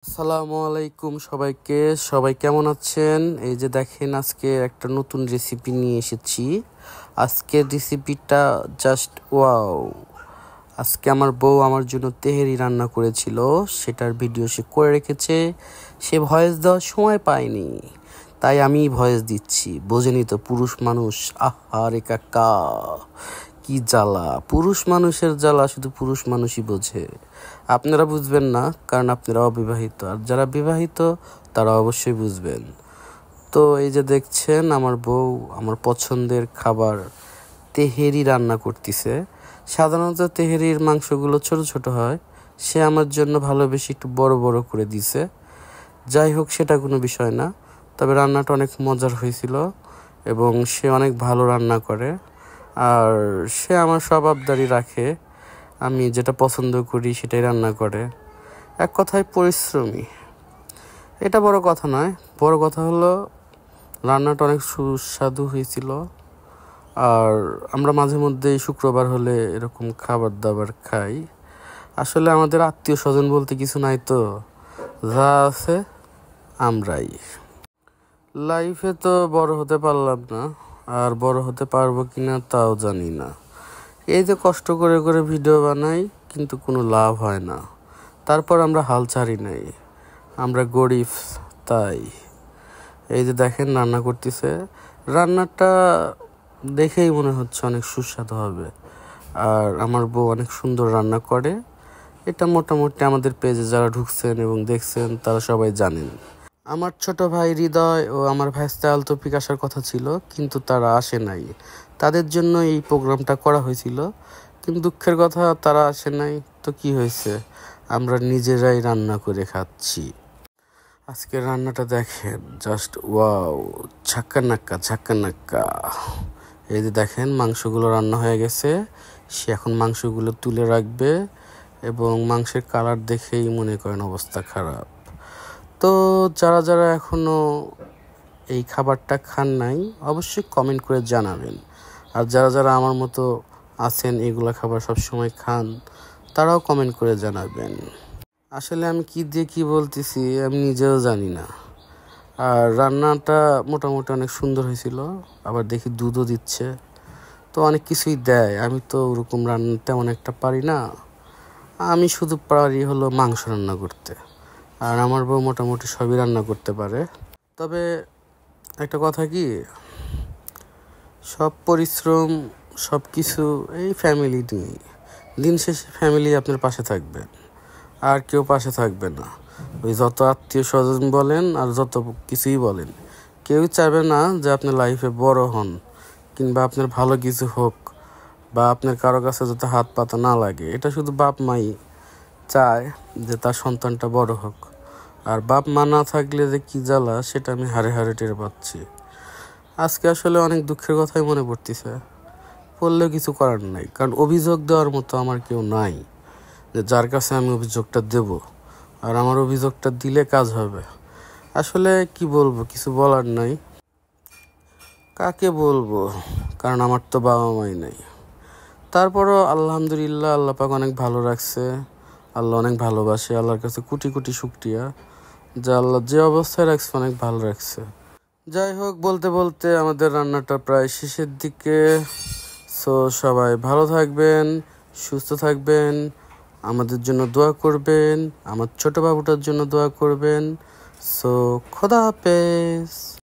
আসসালামু আলাইকুম সবাই কেমন আছেন? এই যে দেখেন, আজকে একটা নতুন রেসিপি নিয়ে এসেছি। আজকের রেসিপিটা জাস্ট ওয়াও। আজকে আমার বউ আমার জন্য তেহেরি রান্না করেছিল, সেটার ভিডিও সে করে রেখেছে। সে ভয়েস দেওয়ার সময় পায়নি, তাই আমি ভয়েস দিচ্ছি। বোঝেনি তো, পুরুষ মানুষ, আহারে কাকা, কি জ্বালা! পুরুষ মানুষের জ্বালা শুধু পুরুষ মানুষই বোঝে। আপনারা বুঝবেন না, কারণ আপনারা অবিবাহিত, আর যারা বিবাহিত তারা অবশ্যই বুঝবেন। তো এই যে দেখছেন, আমার বউ আমার পছন্দের খাবার তেহেরি রান্না করতেছে। সাধারণত তেহেরির মাংসগুলো ছোট ছোট হয়, সে আমার জন্য ভালোবেসে একটু বড় বড় করে দিছে। যাই হোক, সেটা কোনো বিষয় না, তবে রান্নাটা অনেক মজার হয়েছিল এবং সে অনেক ভালো রান্না করে। আর সে আমার সব আবদারি রাখে, আমি যেটা পছন্দ করি সেটাই রান্না করে। এক কথায় পরিশ্রমী। এটা বড় কথা নয়, বড় কথা হলো রান্নাটা অনেক সুস্বাদু হয়েছিল। আর আমরা মাঝে মধ্যেই শুক্রবার হলে এরকম খাবার দাবার খাই। আসলে আমাদের আত্মীয় স্বজন বলতে কিছু নাই, তো যা আছে আমরাই। লাইফে তো বড় হতে পারলাম না, আর বড় হতে পারবো কিনা তাও জানি না। এই যে কষ্ট করে করে ভিডিও বানাই, কিন্তু কোনো লাভ হয় না। তারপর আমরা হাল ছাড়ি নাই, আমরা গরিব তাই। এই যে দেখেন রান্না করতেছে, রান্নাটা দেখেই মনে হচ্ছে অনেক সুস্বাদু হবে। আর আমার বউ অনেক সুন্দর রান্না করে, এটা মোটামুটি আমাদের পেজে যারা ঢুকছেন এবং দেখছেন তারা সবাই জানেন। আমার ছোট ভাই হৃদয় ও আমার ভাইস্তা আলতোপিক আসার কথা ছিল, কিন্তু তারা আসে নাই। তাদের জন্য এই প্রোগ্রামটা করা হয়েছিল, কিন্তু দুঃখের কথা তারা আসে নাই। তো কি হয়েছে, আমরা নিজেরাই রান্না করে খাচ্ছি। আজকের রান্নাটা দেখেন, জাস্ট ওয়াও, ঝাক্কা নাক্কা। এই যে দেখেন, মাংসগুলো রান্না হয়ে গেছে। সে এখন মাংসগুলো তুলে রাখবে এবং মাংসের কালার দেখেই মনে করেন অবস্থা খারাপ। তো যারা যারা এখনও এই খাবারটা খান নাই, অবশ্যই কমেন্ট করে জানাবেন। আর যারা যারা আমার মতো আছেন, এগুলা খাবার সবসময় খান, তারাও কমেন্ট করে জানাবেন। আসলে আমি কি দিয়ে কি বলতেছি আমি নিজেও জানি না। আর রান্নাটা মোটামুটি অনেক সুন্দর হয়েছিল, আবার দেখি দুধও দিচ্ছে, তো অনেক কিছুই দেয়। আমি তো ওরকম রান্না তেমন একটা পারি না, আমি শুধু পারি হলো মাংস রান্না করতে। আর আমার বউ মোটামুটি সবই রান্না করতে পারে। তবে একটা কথা কি, সব পরিশ্রম সব কিছু এই ফ্যামিলি নিয়ে। দিন শেষে ফ্যামিলি আপনার পাশে থাকবে, আর কেউ পাশে থাকবে না। ওই যত আত্মীয় স্বজন বলেন আর যত কিছুই বলেন, কেউ চাইবে না যে আপনি লাইফে বড় হন, কিংবা আপনার ভালো কিছু হোক, বা আপনার কারো কাছে যাতে হাত পাতা না লাগে। এটা শুধু বাপ মাই চায় যে তার সন্তানটা বড় হোক। আর বাপ মা না থাকলে যে কি জ্বালা, সেটা আমি হাড়ে হাড়ে টের পাচ্ছি। আজকে আসলে অনেক দুঃখের কথাই মনে পড়তেছে, বললেও কিছু করার নাই, কারণ অভিযোগ দেওয়ার মতো আমার কেউ নাই যে যার কাছে আমি অভিযোগটা দেব, আর আমার অভিযোগটা দিলে কাজ হবে। আসলে কি বলবো, কিছু বলার নাই। কাকে বলবো, কারণ আমার তো বাবা মাই নাই। তারপরও আলহামদুলিল্লাহ, আল্লাহ পাক অনেক ভালো রাখছে, আল্লাহ অনেক ভালোবাসে। আল্লাহর কাছে কোটি কোটি শুকরিয়া যে আল্লাহ যে অবস্থায় রাখছে অনেক ভালো রাখছে। যাই হোক, বলতে বলতে আমাদের রান্নাটা প্রায় শেষের দিকে। সো সবাই ভালো থাকবেন, সুস্থ থাকবেন, আমাদের জন্য দোয়া করবেন, আমার ছোট বাবুটার জন্য দোয়া করবেন। সো খোদা হাফেজ।